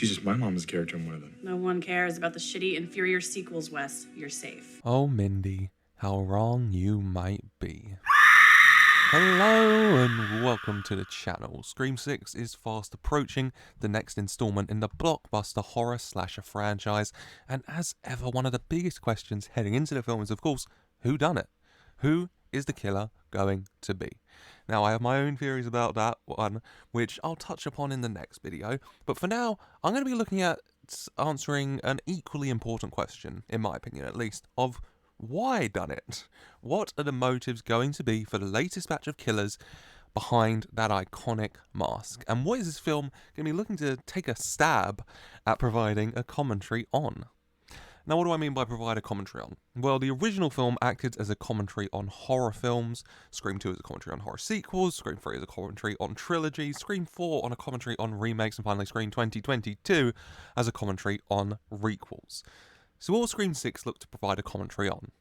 Jesus, my mom is a character in one of them. No one cares about the shitty, inferior sequels, Wes. You're safe. Oh, Mindy, how wrong you might be. Hello and welcome to the channel. Scream 6 is fast approaching, the next installment in the blockbuster horror slasher franchise, and as ever, one of the biggest questions heading into the film is, of course, who done it? Who is the killer going to be? Now, I have my own theories about that one, which I'll touch upon in the next video, but for now, I'm going to be looking at answering an equally important question, in my opinion at least, of why done it? What are the motives going to be for the latest batch of killers behind that iconic mask? And what is this film going to be looking to take a stab at providing a commentary on? Now, what do I mean by provide a commentary on? Well, the original film acted as a commentary on horror films, Scream 2 as a commentary on horror sequels, Scream 3 as a commentary on trilogies, Scream 4 on a commentary on remakes, and finally Scream 2022 as a commentary on requels. So what will Scream 6 look to provide a commentary on?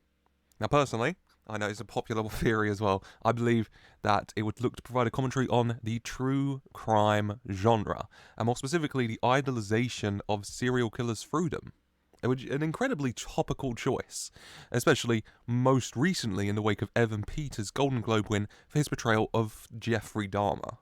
Now, personally, I know it's a popular theory as well, I believe that it would look to provide a commentary on the true crime genre, and more specifically the idolization of serial killers through them. It would be an incredibly topical choice, especially most recently in the wake of Evan Peters' Golden Globe win for his portrayal of Jeffrey Dahmer.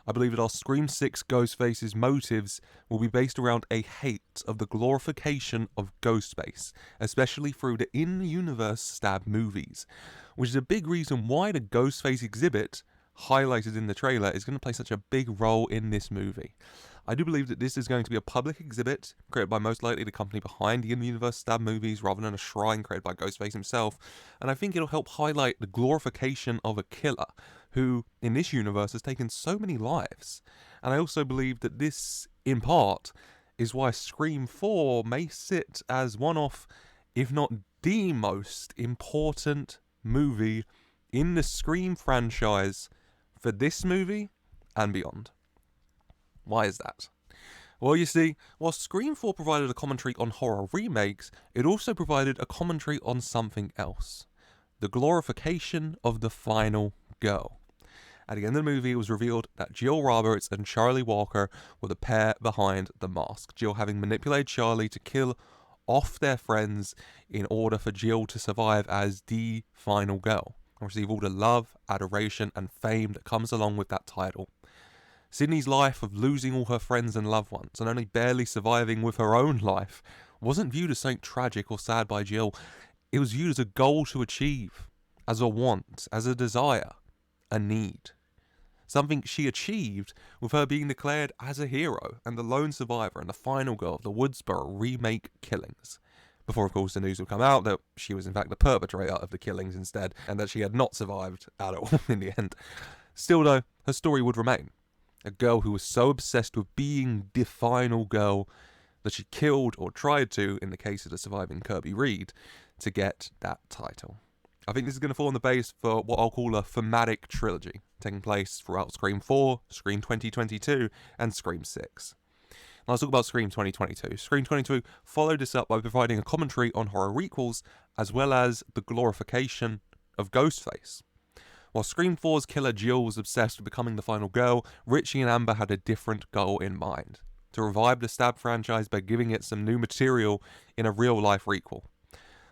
I believe that our Scream 6 Ghostface's motives will be based around a hate of the glorification of Ghostface, especially through the in-universe stab movies, which is a big reason why the Ghostface exhibit, highlighted in the trailer, is going to play such a big role in this movie. I do believe that this is going to be a public exhibit created by most likely the company behind the in-universe stab movies rather than a shrine created by Ghostface himself, and I think it'll help highlight the glorification of a killer who, in this universe, has taken so many lives. And I also believe that this, in part, is why Scream 4 may sit as one of, if not the most important movie in the Scream franchise for this movie and beyond. Why is that? Well, you see, while Scream 4 provided a commentary on horror remakes, it also provided a commentary on something else. The glorification of the final girl. At the end of the movie, it was revealed that Jill Roberts and Charlie Walker were the pair behind the mask, Jill having manipulated Charlie to kill off their friends in order for Jill to survive as the final girl and receive all the love, adoration, and fame that comes along with that title. Sydney's life of losing all her friends and loved ones and only barely surviving with her own life wasn't viewed as something tragic or sad by Jill. It was viewed as a goal to achieve, as a want, as a desire, a need. Something she achieved with her being declared as a hero and the lone survivor and the final girl of the Woodsboro remake killings. Before, of course, the news would come out that she was in fact the perpetrator of the killings instead and that she had not survived at all in the end. Still though, her story would remain. A girl who was so obsessed with being the final girl that she killed, or tried to, in the case of the surviving Kirby Reed, to get that title. I think this is going to form the base for what I'll call a thematic trilogy, taking place throughout Scream 4, Scream 2022, and Scream 6. Now let's talk about Scream 2022. Scream 22 followed this up by providing a commentary on horror requels, as well as the glorification of Ghostface. While Scream 4's killer Jill was obsessed with becoming the final girl, Richie and Amber had a different goal in mind: to revive the Stab franchise by giving it some new material in a real-life requel.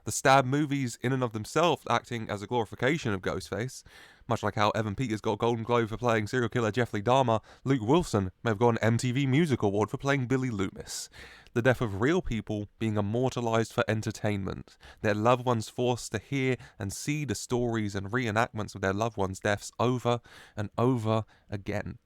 The Stab movies, in and of themselves, acting as a glorification of Ghostface. Much like how Evan Peters got a Golden Globe for playing serial killer Jeffrey Dahmer, Luke Wilson may have got an MTV Music Award for playing Billy Loomis. The death of real people being immortalized for entertainment, their loved ones forced to hear and see the stories and reenactments of their loved ones' deaths over and over again.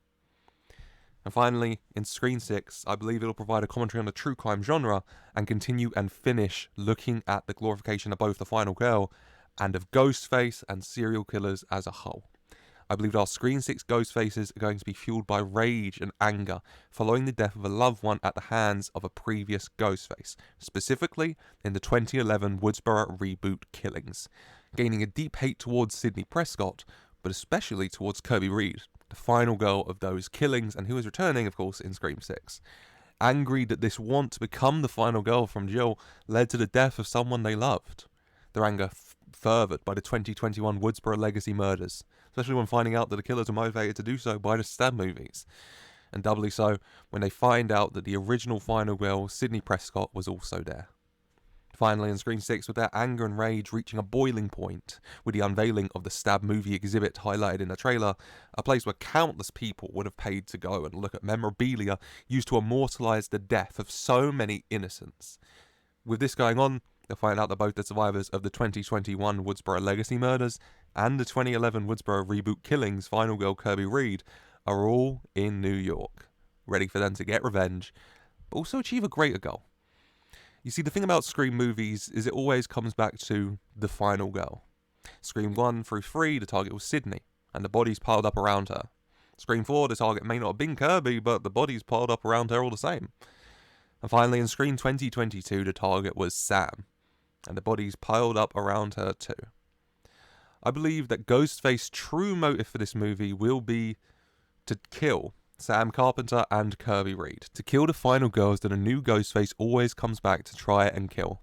And finally, in Scream 6, I believe it'll provide a commentary on the true crime genre and continue and finish looking at the glorification of both the final girl and of Ghostface and serial killers as a whole. I believe our Scream 6 Ghostfaces are going to be fueled by rage and anger following the death of a loved one at the hands of a previous Ghostface, specifically in the 2011 Woodsboro reboot killings, gaining a deep hate towards Sidney Prescott, but especially towards Kirby Reed, the final girl of those killings and who is returning, of course, in Scream 6. Angry that this want to become the final girl from Jill led to the death of someone they loved. Their anger furthered by the 2021 Woodsboro Legacy murders, especially when finding out that the killers were motivated to do so by the Stab movies. and doubly so when they find out that the original final girl, Sydney Prescott, was also there. Finally, in Scream 6, with their anger and rage reaching a boiling point with the unveiling of the Stab movie exhibit highlighted in the trailer, a place where countless people would have paid to go and look at memorabilia used to immortalize the death of so many innocents. With this going on, they'll find out that both the survivors of the 2021 Woodsboro Legacy murders and the 2011 Woodsboro reboot killings, final girl Kirby Reed, are all in New York, ready for them to get revenge, but also achieve a greater goal. You see, the thing about Scream movies is it always comes back to the final girl. Scream 1 through 3, the target was Sydney, and the bodies piled up around her. Scream 4, the target may not have been Kirby, but the bodies piled up around her all the same. And finally, in Scream 2022, the target was Sam, and the bodies piled up around her too. I believe that Ghostface's true motive for this movie will be to kill Sam Carpenter and Kirby Reed, to kill the final girls that a new Ghostface always comes back to try and kill,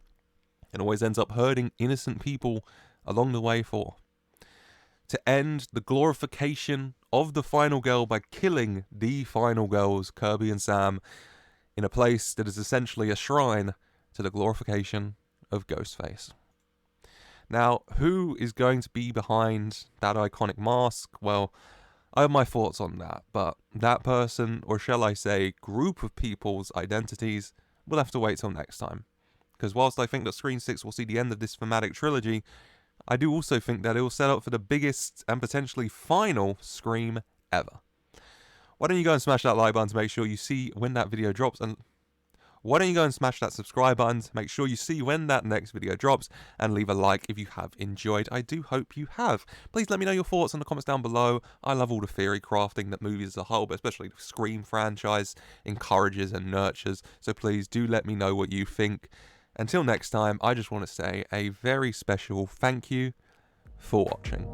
and always ends up hurting innocent people along the way for. To end the glorification of the final girl by killing the final girls, Kirby and Sam, in a place that is essentially a shrine to the glorification of Ghostface. Now, who is going to be behind that iconic mask? Well, I have my thoughts on that, but that person, or shall I say, group of people's identities, we'll have to wait till next time. Because whilst I think that Scream 6 will see the end of this thematic trilogy, I do also think that it will set up for the biggest and potentially final Scream ever. Why don't you go and smash that like button to make sure you see when that video drops, and why don't you go and smash that subscribe button to make sure you see when that next video drops, and leave a like if you have enjoyed. I do hope you have. Please let me know your thoughts in the comments down below. I love all the theory crafting that movies as a whole, but especially the Scream franchise, encourages and nurtures. So please do let me know what you think. Until next time, I just want to say a very special thank you for watching.